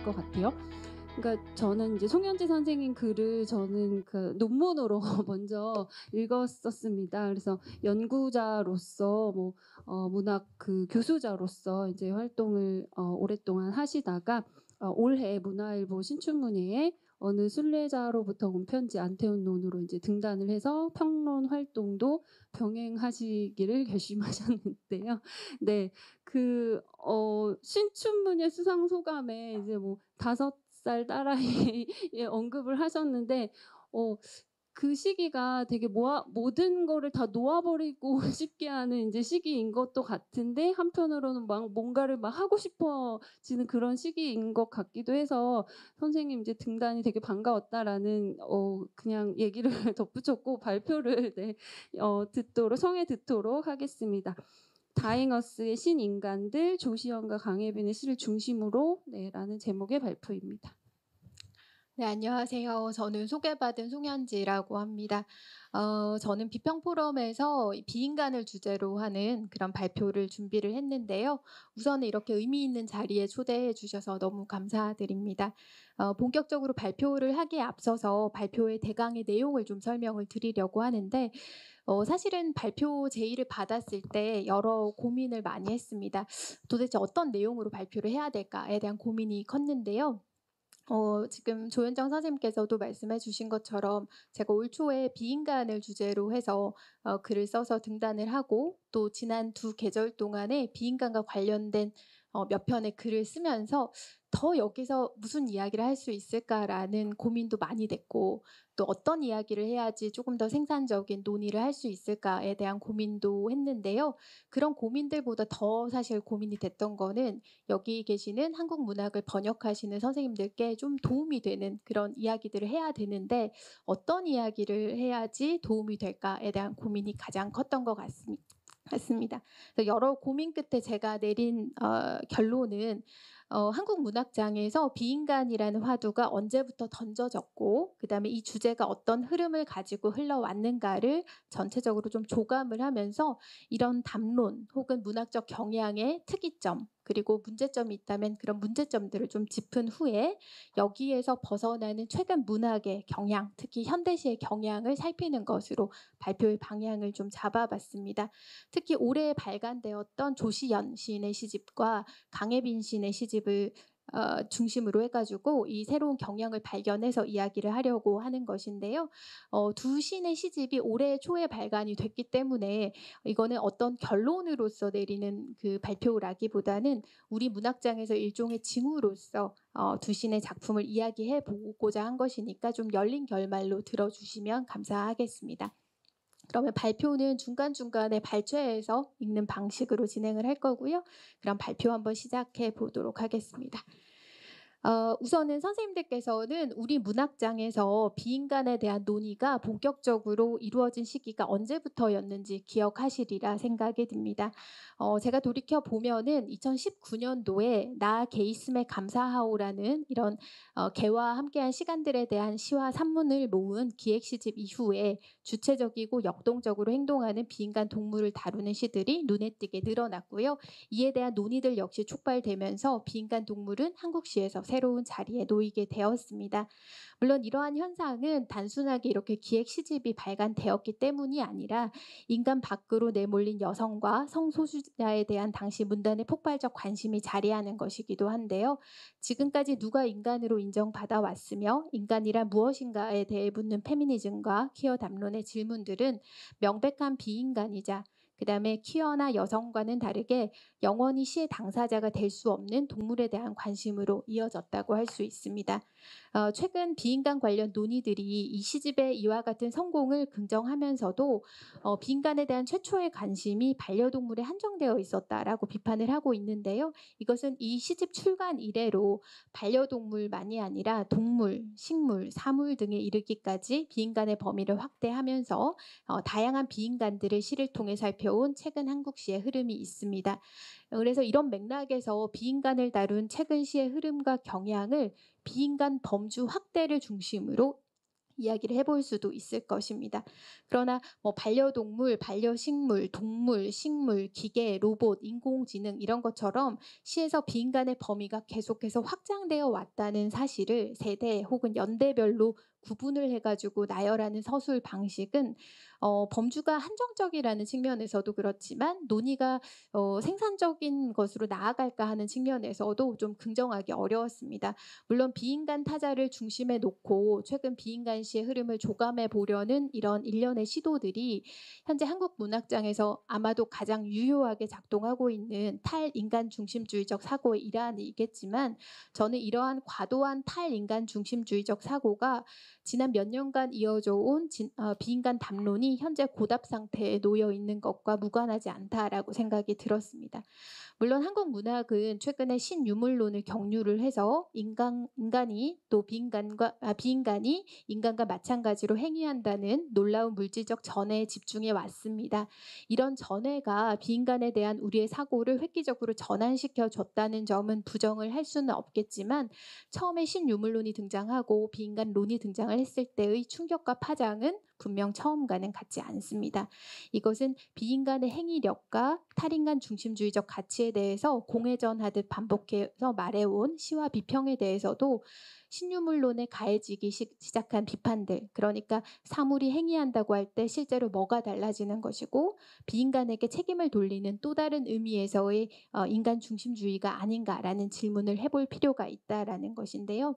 것 같아요. 그러니까 저는 이제 송현지 선생님 글을 저는 그 논문으로 먼저 읽었었습니다. 그래서 연구자로서 뭐 문학 그 교수자로서 이제 활동을 오랫동안 하시다가 올해 문화일보 신춘문예에 어느 순례자로부터 온 편지 안태훈론으로 이제 등단을 해서 평론 활동도 병행하시기를 결심하셨는데요. 네. 신춘문예 수상 소감에 이제 뭐 5살 딸아이의 언급을 하셨는데 어 그 시기가 되게 모든 거를 다 놓아 버리고 싶게 하는 인제 시기인 것도 같은데 한편으로는 막 뭔가를 막 하고 싶어지는 그런 시기인 것 같기도 해서 선생님 이제 등단이 되게 반가웠다라는 그냥 얘기를 덧붙였고 발표를 네 듣도록 청해 듣도록 하겠습니다. 다잉어스의 신인간들 조시연과 강혜빈의 시를 중심으로 네 라는 제목의 발표입니다. 네, 안녕하세요. 저는 소개받은 송현지라고 합니다. 저는 비평 포럼에서 이 비인간을 주제로 하는 그런 발표를 준비를 했는데요. 우선은 이렇게 의미 있는 자리에 초대해 주셔서 너무 감사드립니다. 본격적으로 발표를 하기에 앞서서 발표의 대강의 내용을 좀 설명을 드리려고 하는데, 사실은 발표 제의를 받았을 때 여러 고민을 많이 했습니다. 도대체 어떤 내용으로 발표를 해야 될까에 대한 고민이 컸는데요. 지금 조현정 선생님께서도 말씀해 주신 것처럼 제가 올 초에 비인간을 주제로 해서 글을 써서 등단을 하고, 또 지난 두 계절 동안에 비인간과 관련된 몇 편의 글을 쓰면서 더 여기서 무슨 이야기를 할 수 있을까라는 고민도 많이 됐고, 또 어떤 이야기를 해야지 조금 더 생산적인 논의를 할 수 있을까에 대한 고민도 했는데요. 그런 고민들보다 더 사실 고민이 됐던 거는 여기 계시는 한국 문학을 번역하시는 선생님들께 좀 도움이 되는 그런 이야기들을 해야 되는데, 어떤 이야기를 해야지 도움이 될까에 대한 고민이 가장 컸던 것 같습니다. 그래서 여러 고민 끝에 제가 내린 결론은, 한국 문학장에서 비인간이라는 화두가 언제부터 던져졌고, 그다음에 이 주제가 어떤 흐름을 가지고 흘러왔는가를 전체적으로 좀 조감을 하면서 이런 담론 혹은 문학적 경향의 특이점, 그리고 문제점이 있다면 그런 문제점들을 좀 짚은 후에 여기에서 벗어나는 최근 문학의 경향, 특히 현대시의 경향을 살피는 것으로 발표의 방향을 좀 잡아봤습니다. 특히 올해 발간되었던 조시연 시인의 시집과 강혜빈 시인의 시집을 중심으로 해가지고 이 새로운 경향을 발견해서 이야기를 하려고 하는 것인데요. 두 시인의 시집이 올해 초에 발간이 됐기 때문에 이거는 어떤 결론으로서 내리는 그 발표라기보다는 우리 문학장에서 일종의 징후로서 두 시인의 작품을 이야기해 보고자 한 것이니까 좀 열린 결말로 들어주시면 감사하겠습니다. 그러면 발표는 중간중간에 발췌해서 읽는 방식으로 진행을 할 거고요. 그럼 발표 한번 시작해 보도록 하겠습니다. 우선은 선생님들께서는 우리 문학장에서 비인간에 대한 논의가 본격적으로 이루어진 시기가 언제부터였는지 기억하시리라 생각이 듭니다. 제가 돌이켜 보면은 2019년도에 나 게이슴에 감사하오라는 이런 개와 함께한 시간들에 대한 시와 산문을 모은 기획 시집 이후에 주체적이고 역동적으로 행동하는 비인간 동물을 다루는 시들이 눈에 띄게 늘어났고요. 이에 대한 논의들 역시 촉발되면서 비인간 동물은 한국시에서 새로운 자리에 놓이게 되었습니다. 물론 이러한 현상은 단순하게 이렇게 기획 시집이 발간되었기 때문이 아니라 인간 밖으로 내몰린 여성과 성소수자에 대한 당시 문단의 폭발적 관심이 자리하는 것이기도 한데요. 지금까지 누가 인간으로 인정받아 왔으며 인간이란 무엇인가에 대해 묻는 페미니즘과 퀴어 담론의 질문들은 명백한 비인간이자, 그다음에 퀴어나 여성과는 다르게 영원히 시의 당사자가 될 수 없는 동물에 대한 관심으로 이어졌다고 할 수 있습니다. 최근 비인간 관련 논의들이 이 시집의 이와 같은 성공을 긍정하면서도 비인간에 대한 최초의 관심이 반려동물에 한정되어 있었다라고 비판을 하고 있는데요. 이것은 이 시집 출간 이래로 반려동물만이 아니라 동물, 식물, 사물 등에 이르기까지 비인간의 범위를 확대하면서 다양한 비인간들을 시를 통해 살펴온 최근 한국 시의 흐름이 있습니다. 그래서 이런 맥락에서 비인간을 다룬 최근 시의 흐름과 경향을 비인간 범주 확대를 중심으로 이야기를 해볼 수도 있을 것입니다. 그러나 뭐 반려동물, 반려식물, 동물, 식물, 기계, 로봇, 인공지능 이런 것처럼 시에서 비인간의 범위가 계속해서 확장되어 왔다는 사실을 세대 혹은 연대별로 구분을 해가지고 나열하는 서술 방식은 범주가 한정적이라는 측면에서도 그렇지만 논의가 생산적인 것으로 나아갈까 하는 측면에서도 좀 긍정하기 어려웠습니다. 물론 비인간 타자를 중심에 놓고 최근 비인간 시의 흐름을 조감해 보려는 이런 일련의 시도들이 현재 한국 문학장에서 아마도 가장 유효하게 작동하고 있는 탈인간 중심주의적 사고의 일환이겠지만 저는 이러한 과도한 탈인간 중심주의적 사고가 지난 몇 년간 이어져 온 비인간 담론이 현재 고답 상태에 놓여 있는 것과 무관하지 않다라고 생각이 들었습니다. 물론 한국 문학은 최근에 신유물론을 경유를 해서 인간이 또 비인간이 인간과 마찬가지로 행위한다는 놀라운 물질적 전해에 집중해 왔습니다. 이런 전해가 비인간에 대한 우리의 사고를 획기적으로 전환시켜 줬다는 점은 부정을 할 수는 없겠지만 처음에 신유물론이 등장하고 비인간론이 등장을 했을 때의 충격과 파장은 분명 처음과는 같지 않습니다. 이것은 비인간의 행위력과 탈인간 중심주의적 가치에 대해서 공회전하듯 반복해서 말해온 시와 비평에 대해서도 신유물론에 가해지기 시작한 비판들, 그러니까 사물이 행위한다고 할 때 실제로 뭐가 달라지는 것이고 비인간에게 책임을 돌리는 또 다른 의미에서의 인간 중심주의가 아닌가라는 질문을 해볼 필요가 있다라는 것인데요.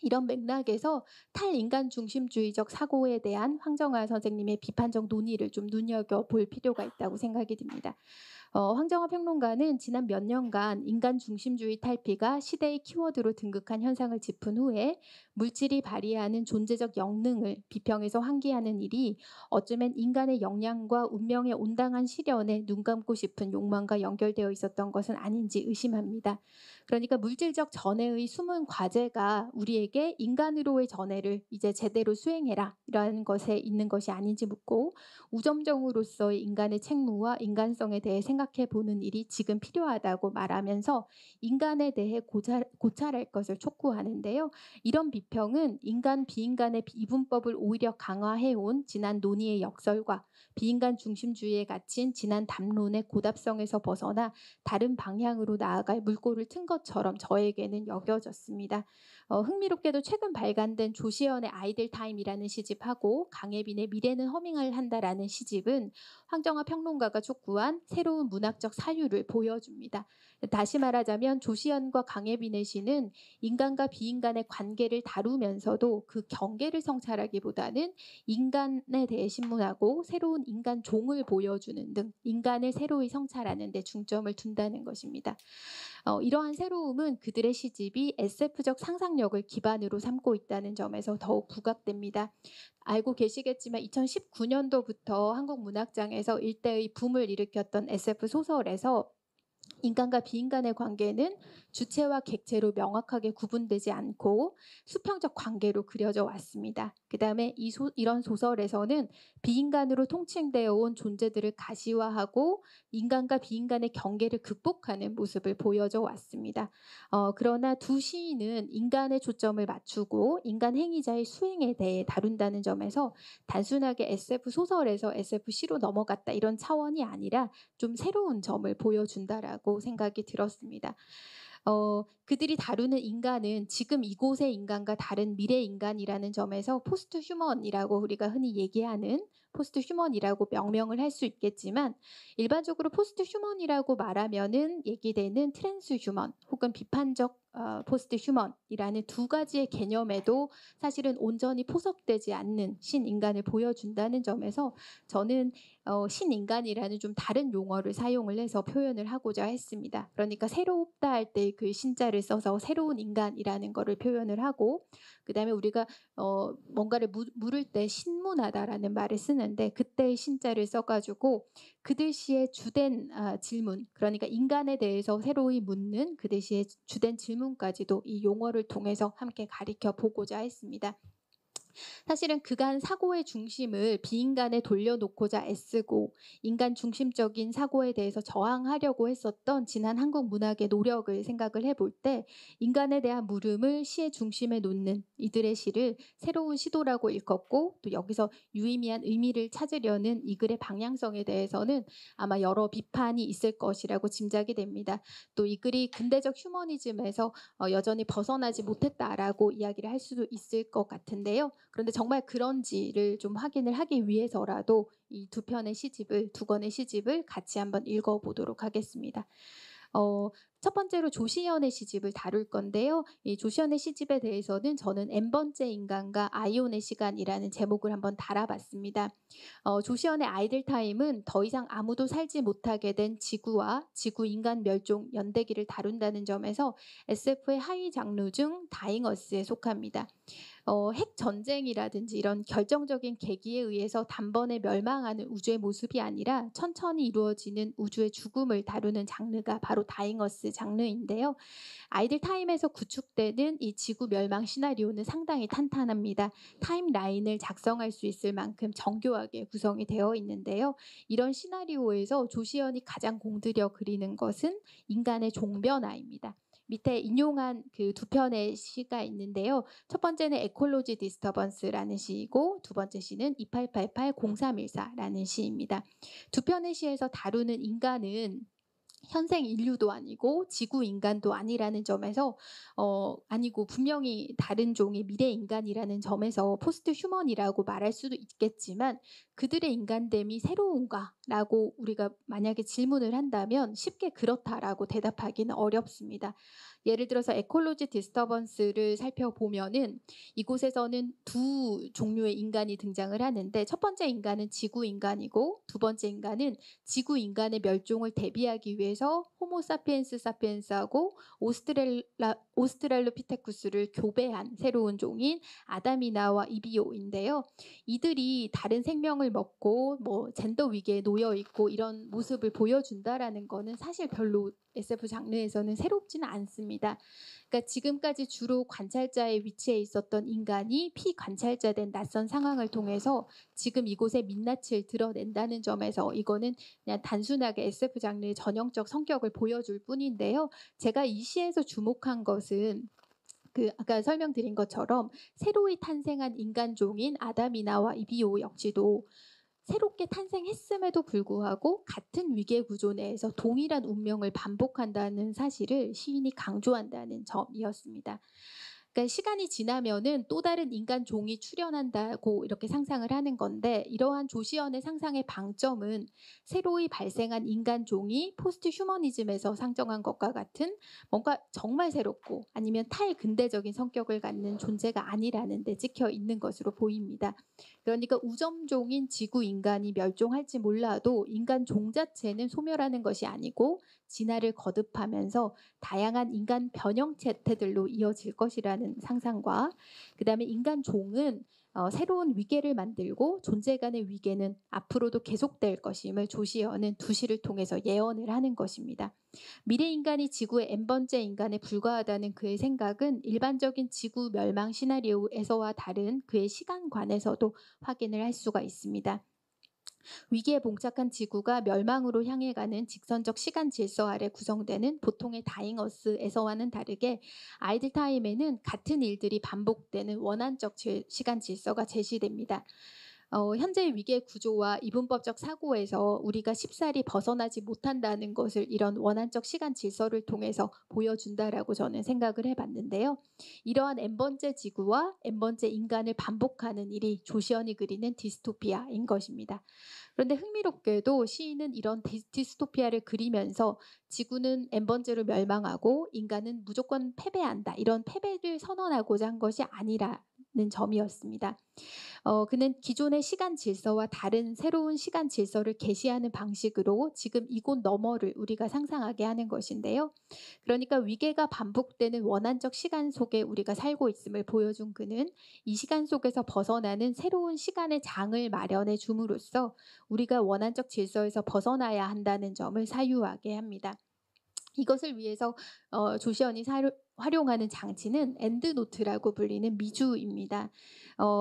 이런 맥락에서 탈인간 중심주의적 사고에 대한 황정화 선생님의 비판적 논의를 좀 눈여겨볼 필요가 있다고 생각이 듭니다. 황정화 평론가는 지난 몇 년간 인간 중심주의 탈피가 시대의 키워드로 등극한 현상을 짚은 후에 물질이 발휘하는 존재적 영능을 비평해서 환기하는 일이 어쩌면 인간의 역량과 운명의 온당한 시련에 눈 감고 싶은 욕망과 연결되어 있었던 것은 아닌지 의심합니다. 그러니까 물질적 전해의 숨은 과제가 우리에게 인간으로의 전해를 이제 제대로 수행해라 이라는 것에 있는 것이 아닌지 묻고 우점정으로서의 인간의 책무와 인간성에 대해 생각해 보는 일이 지금 필요하다고 말하면서 인간에 대해 고찰할 것을 촉구하는데요. 이런 비평은 인간 비인간의 이분법을 오히려 강화해온 지난 논의의 역설과 비인간 중심주의에 갇힌 지난 담론의 고답성에서 벗어나 다른 방향으로 나아갈 물꼬를 튼 것처럼 저에게는 여겨졌습니다. 흥미롭게도 최근 발간된 조시연의 아이들 타임이라는 시집하고 강예빈의 미래는 허밍을 한다라는 시집은 황정화 평론가가 촉구한 새로운 문학적 사유를 보여줍니다. 다시 말하자면 조시연과 강예빈의 시는 인간과 비인간의 관계를 다루면서도 그 경계를 성찰하기보다는 인간에 대해 신문하고 새로운 인간 종을 보여주는 등 인간을 새로이 성찰하는 데 중점을 둔다는 것입니다. 이러한 새로움은 그들의 시집이 SF적 상상력을 기반으로 삼고 있다는 점에서 더욱 부각됩니다. 알고 계시겠지만 2019년도부터 한국 문학장에서 일대의 붐을 일으켰던 SF 소설에서 인간과 비인간의 관계는 주체와 객체로 명확하게 구분되지 않고 수평적 관계로 그려져 왔습니다. 그다음에 이런 소설에서는 비인간으로 통칭되어 온 존재들을 가시화하고 인간과 비인간의 경계를 극복하는 모습을 보여줘 왔습니다. 그러나 두 시인은 인간의 초점을 맞추고 인간 행위자의 수행에 대해 다룬다는 점에서 단순하게 SF 소설에서 SF 시로 넘어갔다 이런 차원이 아니라 좀 새로운 점을 보여준다라고 생각이 들었습니다. 그들이 다루는 인간은 지금 이곳의 인간과 다른 미래 인간이라는 점에서 포스트 휴먼이라고 우리가 흔히 얘기하는 포스트 휴먼이라고 명명을 할 수 있겠지만 일반적으로 포스트 휴먼이라고 말하면은 얘기되는 트랜스 휴먼 혹은 비판적 포스트 휴먼이라는 두 가지의 개념에도 사실은 온전히 포섭되지 않는 신인간을 보여준다는 점에서 저는 신인간이라는 좀 다른 용어를 사용을 해서 표현을 하고자 했습니다. 그러니까 새롭다 할 때 그 신자를 써서 새로운 인간이라는 거를 표현을 하고 그다음에 우리가 뭔가를 물을 때 신문하다라는 말을 쓰는데 그때의 신자를 써가지고 그들 시의 주된 질문 그러니까 인간에 대해서 새로이 묻는 그들 시의 주된 질문까지도 이 용어를 통해서 함께 가리켜 보고자 했습니다. 사실은 그간 사고의 중심을 비인간에 돌려놓고자 애쓰고 인간 중심적인 사고에 대해서 저항하려고 했었던 지난 한국 문학의 노력을 생각을 해볼 때 인간에 대한 물음을 시의 중심에 놓는 이들의 시를 새로운 시도라고 읽었고, 또 여기서 유의미한 의미를 찾으려는 이 글의 방향성에 대해서는 아마 여러 비판이 있을 것이라고 짐작이 됩니다. 또 이 글이 근대적 휴머니즘에서 여전히 벗어나지 못했다라고 이야기를 할 수도 있을 것 같은데요. 그런데 정말 그런지를 좀 확인을 하기 위해서라도 이 두 권의 시집을 같이 한번 읽어보도록 하겠습니다. 어, 첫 번째로 조시연의 시집을 다룰 건데요. 이 조시연의 시집에 대해서는 저는 N번째 인간과 아이온의 시간이라는 제목을 한번 달아봤습니다. 조시연의 아이들 타임은 더 이상 아무도 살지 못하게 된 지구와 지구 인간 멸종 연대기를 다룬다는 점에서 SF의 하위 장르 중 다잉어스에 속합니다. 핵 전쟁이라든지 이런 결정적인 계기에 의해서 단번에 멸망하는 우주의 모습이 아니라 천천히 이루어지는 우주의 죽음을 다루는 장르가 바로 다잉어스 장르인데요. 아이들 타임에서 구축되는 이 지구 멸망 시나리오는 상당히 탄탄합니다. 타임라인을 작성할 수 있을 만큼 정교하게 구성이 되어 있는데요. 이런 시나리오에서 조시연이 가장 공들여 그리는 것은 인간의 종변화입니다. 밑에 인용한 그 두 편의 시가 있는데요. 첫 번째는 에콜로지 디스터번스라는 시이고, 두 번째 시는 2888-0314라는 시입니다. 두 편의 시에서 다루는 인간은 현생 인류도 아니고 지구 인간도 아니라는 점에서 아니고 분명히 다른 종의 미래 인간이라는 점에서 포스트 휴먼이라고 말할 수도 있겠지만, 그들의 인간됨이 새로운가라고 우리가 만약에 질문을 한다면 쉽게 그렇다라고 대답하기는 어렵습니다. 예를 들어서 에콜로지 디스터번스를 살펴보면은 이곳에서는 두 종류의 인간이 등장을 하는데, 첫 번째 인간은 지구 인간이고 두 번째 인간은 지구 인간의 멸종을 대비하기 위해서 호모 사피엔스 사피엔스하고 오스트랄로피테쿠스를 교배한 새로운 종인 아담이나와 이비오인데요. 이들이 다른 생명을 먹고 뭐 젠더 위기에 놓여 있고 이런 모습을 보여준다라는 거는 사실 별로 SF 장르에서는 새롭지는 않습니다. 그러니까 지금까지 주로 관찰자의 위치에 있었던 인간이 피관찰자된 낯선 상황을 통해서 지금 이곳의 민낯을 드러낸다는 점에서 이거는 그냥 단순하게 SF 장르의 전형적 성격을 보여줄 뿐인데요. 제가 이 시에서 주목한 것은 그 아까 설명드린 것처럼 새로이 탄생한 인간종인 아담이나와 이비오 역시도 새롭게 탄생했음에도 불구하고 같은 위계 구조 내에서 동일한 운명을 반복한다는 사실을 시인이 강조한다는 점이었습니다. 그러니까 시간이 지나면은 또 다른 인간 종이 출현한다고 이렇게 상상을 하는 건데, 이러한 조시연의 상상의 방점은 새로이 발생한 인간 종이 포스트 휴머니즘에서 상정한 것과 같은 뭔가 정말 새롭고 아니면 탈근대적인 성격을 갖는 존재가 아니라는 데 찍혀 있는 것으로 보입니다. 그러니까 우점종인 지구 인간이 멸종할지 몰라도 인간 종 자체는 소멸하는 것이 아니고 진화를 거듭하면서 다양한 인간 변형 체태들로 이어질 것이라는 상상과, 그다음에 인간 종은 새로운 위계를 만들고 존재 간의 위계는 앞으로도 계속될 것임을 조시어는 두 시를 통해서 예언을 하는 것입니다. 미래 인간이 지구의 n번째 인간에 불과하다는 그의 생각은 일반적인 지구 멸망 시나리오에서와 다른 그의 시간관에서도 확인을 할 수가 있습니다. 위기에 봉착한 지구가 멸망으로 향해 가는 직선적 시간 질서 아래 구성되는 보통의 다잉어스에서와는 다르게 아이들 타임에는 같은 일들이 반복되는 원한적 시간 질서가 제시됩니다. 현재의 위계 구조와 이분법적 사고에서 우리가 쉽사리 벗어나지 못한다는 것을 이런 원한적 시간 질서를 통해서 보여준다라고 저는 생각을 해봤는데요. 이러한 n번째 지구와 n번째 인간을 반복하는 일이 조시언이 그리는 디스토피아인 것입니다. 그런데 흥미롭게도 시인은 이런 디스토피아를 그리면서 지구는 n번째로 멸망하고 인간은 무조건 패배한다, 이런 패배를 선언하고자 한 것이 아니라는 점이었습니다. 그는 기존의 시간 질서와 다른 새로운 시간 질서를 계시하는 방식으로 지금 이곳 너머를 우리가 상상하게 하는 것인데요. 그러니까 위계가 반복되는 원한적 시간 속에 우리가 살고 있음을 보여준 그는 이 시간 속에서 벗어나는 새로운 시간의 장을 마련해 줌으로써 우리가 원한적 질서에서 벗어나야 한다는 점을 사유하게 합니다. 이것을 위해서 조시언이 활용하는 장치는 엔드노트라고 불리는 미주입니다.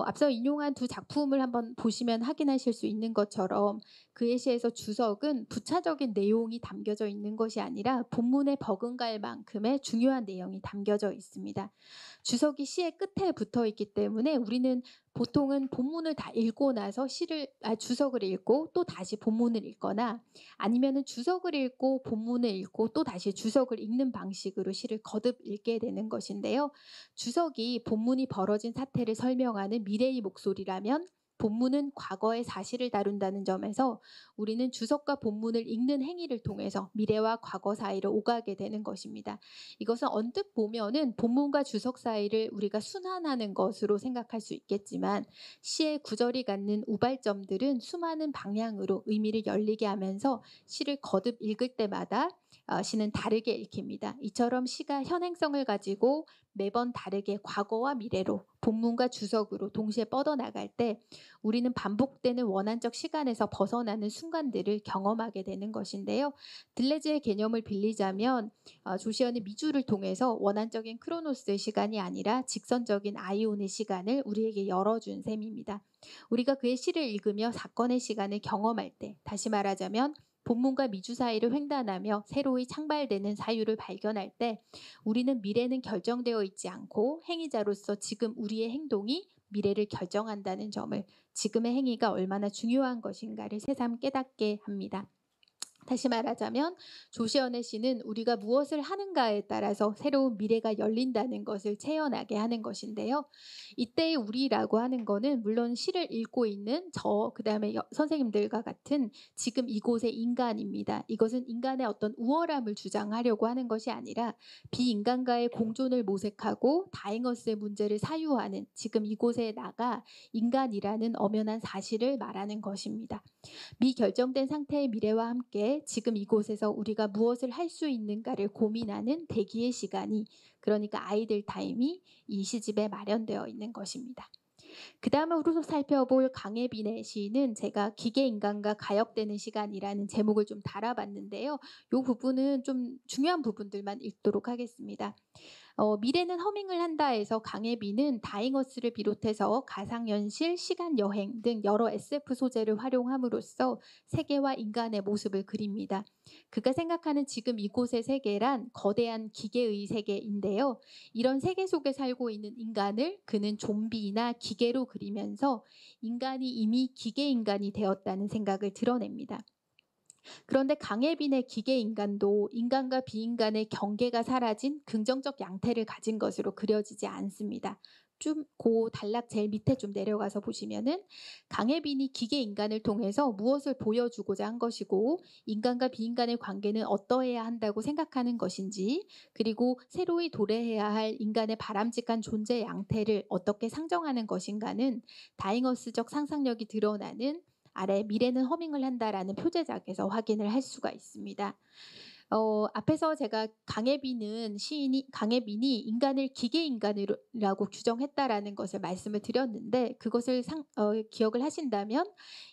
앞서 인용한 두 작품을 한번 보시면 확인하실 수 있는 것처럼 그의 시에서 주석은 부차적인 내용이 담겨져 있는 것이 아니라 본문에 버금갈 만큼의 중요한 내용이 담겨져 있습니다. 주석이 시의 끝에 붙어 있기 때문에 우리는 보통은 본문을 다 읽고 나서 주석을 읽고 또 다시 본문을 읽거나 아니면은 주석을 읽고 본문을 읽고 또 다시 주석을 읽는 방식으로 시를 거듭 읽게 되는 것인데요. 주석이 본문이 벌어진 사태를 설명하는 미래의 목소리라면 본문은 과거의 사실을 다룬다는 점에서 우리는 주석과 본문을 읽는 행위를 통해서 미래와 과거 사이를 오가게 되는 것입니다. 이것은 언뜻 보면은 본문과 주석 사이를 우리가 순환하는 것으로 생각할 수 있겠지만 시의 구절이 갖는 우발점들은 수많은 방향으로 의미를 열리게 하면서 시를 거듭 읽을 때마다 시는 다르게 읽힙니다. 이처럼 시가 현행성을 가지고 매번 다르게 과거와 미래로 본문과 주석으로 동시에 뻗어나갈 때 우리는 반복되는 원한적 시간에서 벗어나는 순간들을 경험하게 되는 것인데요. 들레즈의 개념을 빌리자면 조시언의 미주를 통해서 원한적인 크로노스의 시간이 아니라 직선적인 아이온의 시간을 우리에게 열어준 셈입니다. 우리가 그의 시를 읽으며 사건의 시간을 경험할 때, 다시 말하자면 본문과 미주 사이를 횡단하며 새로이 창발되는 사유를 발견할 때 우리는 미래는 결정되어 있지 않고 행위자로서 지금 우리의 행동이 미래를 결정한다는 점을, 지금의 행위가 얼마나 중요한 것인가를 새삼 깨닫게 합니다. 다시 말하자면 조시언의 시는 우리가 무엇을 하는가에 따라서 새로운 미래가 열린다는 것을 체현하게 하는 것인데요. 이때의 우리라고 하는 거는 물론 시를 읽고 있는 그다음에 선생님들과 같은 지금 이곳의 인간입니다. 이것은 인간의 어떤 우월함을 주장하려고 하는 것이 아니라 비인간과의 공존을 모색하고 다잉어스의 문제를 사유하는 지금 이곳에 나가 인간이라는 엄연한 사실을 말하는 것입니다. 미결정된 상태의 미래와 함께 지금 이곳에서 우리가 무엇을 할 수 있는가를 고민하는 대기의 시간이, 그러니까 아이들 타임이 이 시집에 마련되어 있는 것입니다. 그 다음으로 살펴볼 강혜빈의 시는 제가 기계인간과 가역되는 시간이라는 제목을 좀 달아봤는데요. 이 부분은 좀 중요한 부분들만 읽도록 하겠습니다. 미래는 허밍을 한다에서 강혜빈은 다잉어스를 비롯해서 가상현실, 시간여행 등 여러 SF 소재를 활용함으로써 세계와 인간의 모습을 그립니다. 그가 생각하는 지금 이곳의 세계란 거대한 기계의 세계인데요. 이런 세계 속에 살고 있는 인간을 그는 좀비나 기계로 그리면서 인간이 이미 기계인간이 되었다는 생각을 드러냅니다. 그런데 강혜빈의 기계인간도 인간과 비인간의 경계가 사라진 긍정적 양태를 가진 것으로 그려지지 않습니다. 좀 그 단락 제일 밑에 좀 내려가서 보시면은 강혜빈이 기계인간을 통해서 무엇을 보여주고자 한 것이고 인간과 비인간의 관계는 어떠해야 한다고 생각하는 것인지, 그리고 새로이 도래해야 할 인간의 바람직한 존재 양태를 어떻게 상정하는 것인가는 다잉어스적 상상력이 드러나는 아래 미래는 허밍을 한다라는 표제작에서 확인을 할 수가 있습니다. 앞에서 제가 강혜빈이 인간을 기계인간이라고 규정했다라는 것을 말씀을 드렸는데 그것을 기억을 하신다면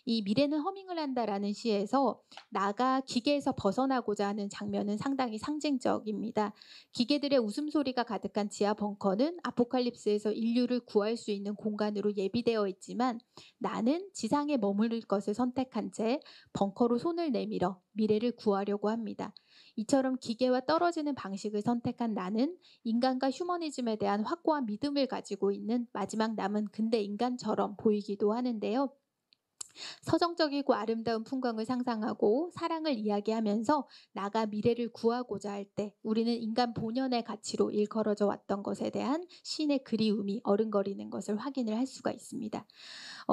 이 미래는 허밍을 한다라는 시에서 나가 기계에서 벗어나고자 하는 장면은 상당히 상징적입니다. 기계들의 웃음소리가 가득한 지하 벙커는 아포칼립스에서 인류를 구할 수 있는 공간으로 예비되어 있지만 나는 지상에 머무를 것을 선택한 채 벙커로 손을 내밀어 미래를 구하려고 합니다. 이처럼 기계와 떨어지는 방식을 선택한 나는 인간과 휴머니즘에 대한 확고한 믿음을 가지고 있는 마지막 남은 근대 인간처럼 보이기도 하는데요. 서정적이고 아름다운 풍광을 상상하고 사랑을 이야기하면서 나가 미래를 구하고자 할 때 우리는 인간 본연의 가치로 일컬어져 왔던 것에 대한 시인의 그리움이 어른거리는 것을 확인을 할 수가 있습니다.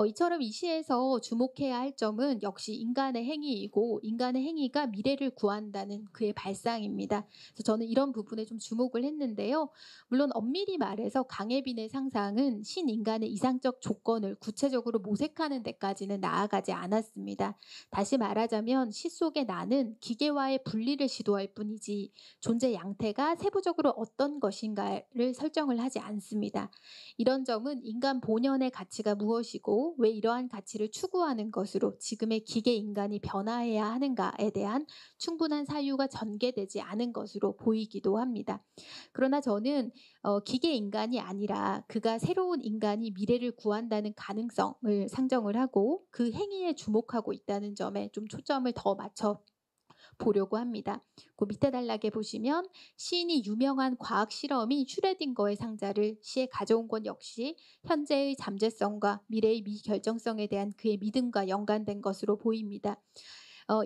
이처럼 이 시에서 주목해야 할 점은 역시 인간의 행위이고 인간의 행위가 미래를 구한다는 그의 발상입니다. 그래서 저는 이런 부분에 좀 주목을 했는데요. 물론 엄밀히 말해서 강혜빈의 상상은 신인간의 이상적 조건을 구체적으로 모색하는 데까지는 나아가지 않았습니다. 다시 말하자면 시 속의 나는 기계와의 분리를 시도할 뿐이지 존재 양태가 세부적으로 어떤 것인가를 설정을 하지 않습니다. 이런 점은 인간 본연의 가치가 무엇이고 왜 이러한 가치를 추구하는 것으로 지금의 기계 인간이 변화해야 하는가에 대한 충분한 사유가 전개되지 않은 것으로 보이기도 합니다. 그러나 저는 기계 인간이 아니라 그가 새로운 인간이 미래를 구한다는 가능성을 상정을 하고 그 행위에 주목하고 있다는 점에 좀 초점을 더 맞춰 보려고 합니다. 그 밑에 단락에 보시면 시인이 유명한 과학 실험이 슈레딩거의 상자를 시에 가져온 것 역시 현재의 잠재성과 미래의 미결정성에 대한 그의 믿음과 연관된 것으로 보입니다.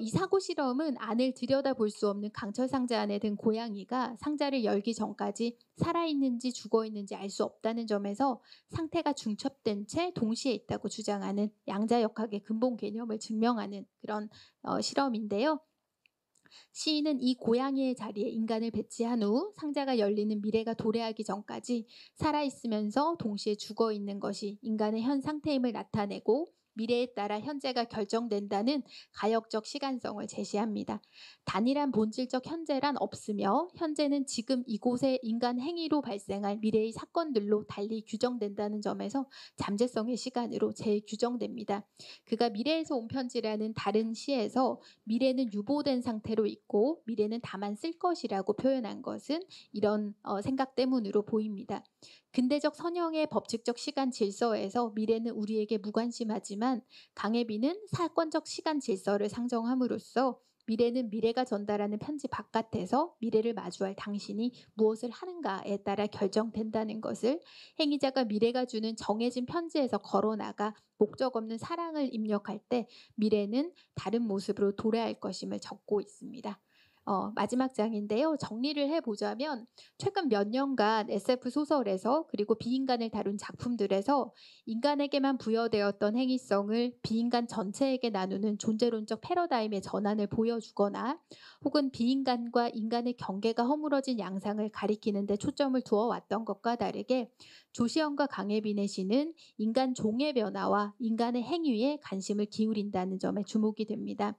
이 사고 실험은 안을 들여다볼 수 없는 강철 상자 안에 든 고양이가 상자를 열기 전까지 살아있는지 죽어있는지 알 수 없다는 점에서 상태가 중첩된 채 동시에 있다고 주장하는 양자역학의 근본 개념을 증명하는 그런 실험인데요. 시인은 이 고양이의 자리에 인간을 배치한 후 상자가 열리는 미래가 도래하기 전까지 살아있으면서 동시에 죽어있는 것이 인간의 현 상태임을 나타내고 미래에 따라 현재가 결정된다는 가역적 시간성을 제시합니다. 단일한 본질적 현재란 없으며 현재는 지금 이곳의 인간 행위로 발생할 미래의 사건들로 달리 규정된다는 점에서 잠재성의 시간으로 재규정됩니다. 그가 미래에서 온 편지라는 다른 시에서 미래는 유보된 상태로 있고 미래는 다만 쓸 것이라고 표현한 것은 이런 생각 때문으로 보입니다. 근대적 선형의 법칙적 시간 질서에서 미래는 우리에게 무관심하지만 강혜비는 사건적 시간 질서를 상정함으로써 미래는 미래가 전달하는 편지 바깥에서 미래를 마주할 당신이 무엇을 하는가에 따라 결정된다는 것을 행위자가 미래가 주는 정해진 편지에서 걸어나가 목적 없는 사랑을 입력할 때 미래는 다른 모습으로 도래할 것임을 적고 있습니다. 마지막 장인데요. 정리를 해보자면 최근 몇 년간 SF 소설에서 그리고 비인간을 다룬 작품들에서 인간에게만 부여되었던 행위성을 비인간 전체에게 나누는 존재론적 패러다임의 전환을 보여주거나 혹은 비인간과 인간의 경계가 허물어진 양상을 가리키는 데 초점을 두어 왔던 것과 다르게 조시현과 강혜빈의 시는 인간 종의 변화와 인간의 행위에 관심을 기울인다는 점에 주목이 됩니다.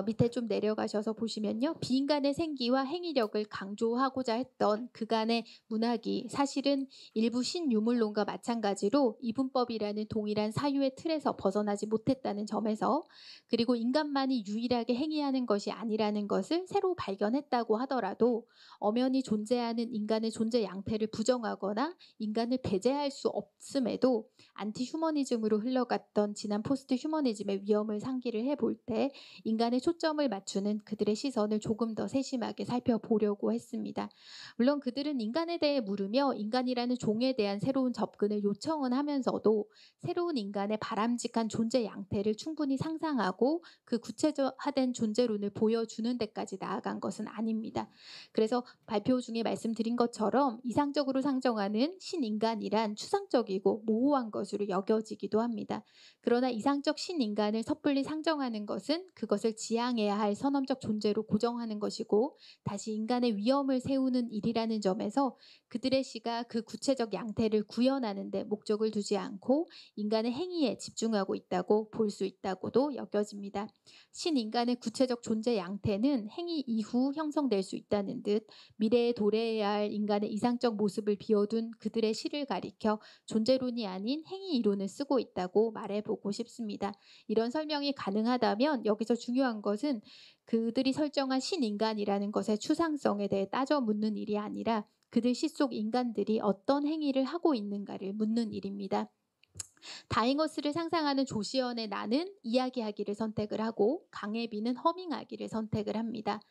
밑에 좀 내려가셔서 보시면요. 비인간의 생기와 행위력을 강조하고자 했던 그간의 문학이 사실은 일부 신유물론과 마찬가지로 이분법이라는 동일한 사유의 틀에서 벗어나지 못했다는 점에서 그리고 인간만이 유일하게 행위하는 것이 아니라는 것을 새로 발견했다고 하더라도 엄연히 존재하는 인간의 존재 양태를 부정하거나 인간을 배제할 수 없음에도 안티 휴머니즘으로 흘러갔던 지난 포스트 휴머니즘의 위험을 상기를 해볼 때 인간의 초점을 맞추는 그들의 시선을 조금 더 세심하게 살펴보려고 했습니다. 물론 그들은 인간에 대해 물으며 인간이라는 종에 대한 새로운 접근을 요청은 하면서도 새로운 인간의 바람직한 존재 양태를 충분히 상상하고 그 구체화된 존재론을 보여주는 데까지 나아간 것은 아닙니다. 그래서 발표 중에 말씀드린 것처럼 이상적으로 상정하는 신인간이란 추상적이고 모호한 것으로 여겨지기도 합니다. 그러나 이상적 신인간을 섣불리 상정하는 것은 그것을 지향해야 할 선언적 존재로 고정하는 것이고 다시 인간의 위험을 세우는 일이라는 점에서 그들의 시가 그 구체적 양태를 구현하는 데 목적을 두지 않고 인간의 행위에 집중하고 있다고 볼 수 있다고도 여겨집니다. 신인간의 구체적 존재 양태는 행위 이후 형성될 수 있다는 듯 미래에 도래해야 할 인간의 이상적 모습을 비워둔 그들의 시를 가리켜 존재론이 아닌 행위 이론을 쓰고 있다고 말해보고 싶습니다. 이런 설명이 가능하다면 여기서 중요한 것은 그들이 설정한 신인간이라는 것의 추상성에 대해 따져 묻는 일이 아니라 그들 시 속 인간들이 어떤 행위를 하고 있는가를 묻는 일입니다. 다잉어스를 상상하는 조시언의 나는 이야기하기를 선택을 하고 강혜비는 허밍하기를 선택을 합니다.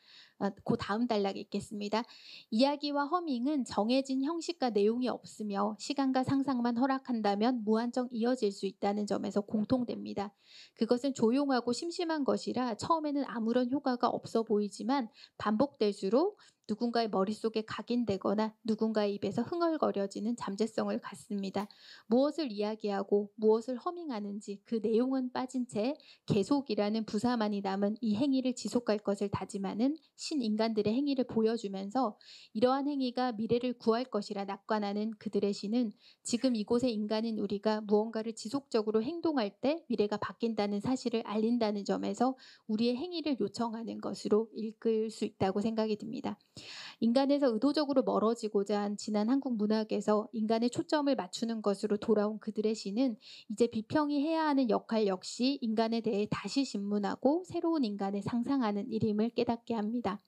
그 다음 단락에 있겠습니다. 이야기와 허밍은 정해진 형식과 내용이 없으며 시간과 상상만 허락한다면 무한정 이어질 수 있다는 점에서 공통됩니다. 그것은 조용하고 심심한 것이라 처음에는 아무런 효과가 없어 보이지만 반복될수록 누군가의 머릿속에 각인되거나 누군가의 입에서 흥얼거려지는 잠재성을 갖습니다. 무엇을 이야기하고 무엇을 허밍하는지 그 내용은 빠진 채 계속이라는 부사만이 남은 이 행위를 지속할 것을 다짐하는 신인간들의 행위를 보여주면서 이러한 행위가 미래를 구할 것이라 낙관하는 그들의 시는 지금 이곳의 인간인 우리가 무언가를 지속적으로 행동할 때 미래가 바뀐다는 사실을 알린다는 점에서 우리의 행위를 요청하는 것으로 읽을 수 있다고 생각이 듭니다. 인간에서 의도적으로 멀어지고자 한 지난 한국 문학에서 인간의 초점을 맞추는 것으로 돌아온 그들의 시는 이제 비평이 해야 하는 역할 역시 인간에 대해 다시 신문하고 새로운 인간을 상상하는 일임을 깨닫게 합니다.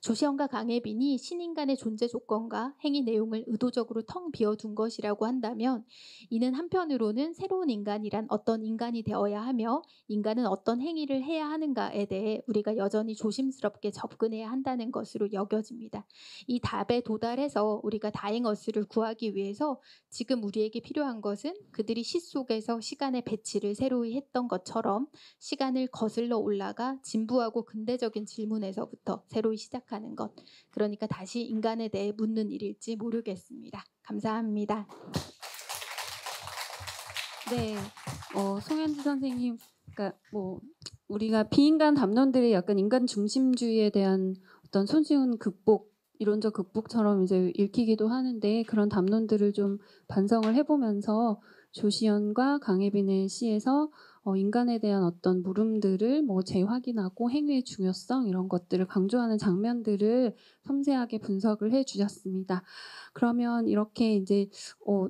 조시현과 강혜빈이 신인간의 존재 조건과 행위 내용을 의도적으로 텅 비워둔 것이라고 한다면 이는 한편으로는 새로운 인간이란 어떤 인간이 되어야 하며 인간은 어떤 행위를 해야 하는가에 대해 우리가 여전히 조심스럽게 접근해야 한다는 것으로 여겨집니다. 이 답에 도달해서 우리가 다행어스를 구하기 위해서 지금 우리에게 필요한 것은 그들이 시 속에서 시간의 배치를 새로이 했던 것처럼 시간을 거슬러 올라가 진부하고 근대적인 질문에서부터 새로이 시작하는 것. 그러니까 다시 인간에 대해 묻는 일일지 모르겠습니다. 감사합니다. 네. 송현지 선생님, 그러니까 우리가 비인간 담론들이 약간 인간 중심주의에 대한 어떤 손쉬운 극복, 이론적 극복처럼 이제 읽히기도 하는데, 그런 담론들을 좀 반성을 해보면서 조시연과 강혜빈의 시에서 인간에 대한 어떤 물음들을 재확인하고 행위의 중요성, 이런 것들을 강조하는 장면들을 섬세하게 분석을 해주셨습니다. 그러면 이렇게 이제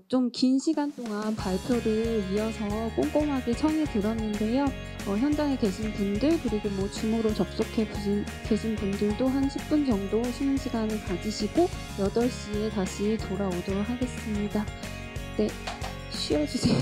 좀 긴 시간 동안 발표를 이어서 꼼꼼하게 청해 들었는데요. 현장에 계신 분들, 그리고 줌으로 접속해 계신 분들도 한 10분 정도 쉬는 시간을 가지시고 8시에 다시 돌아오도록 하겠습니다. 네, 쉬어주세요.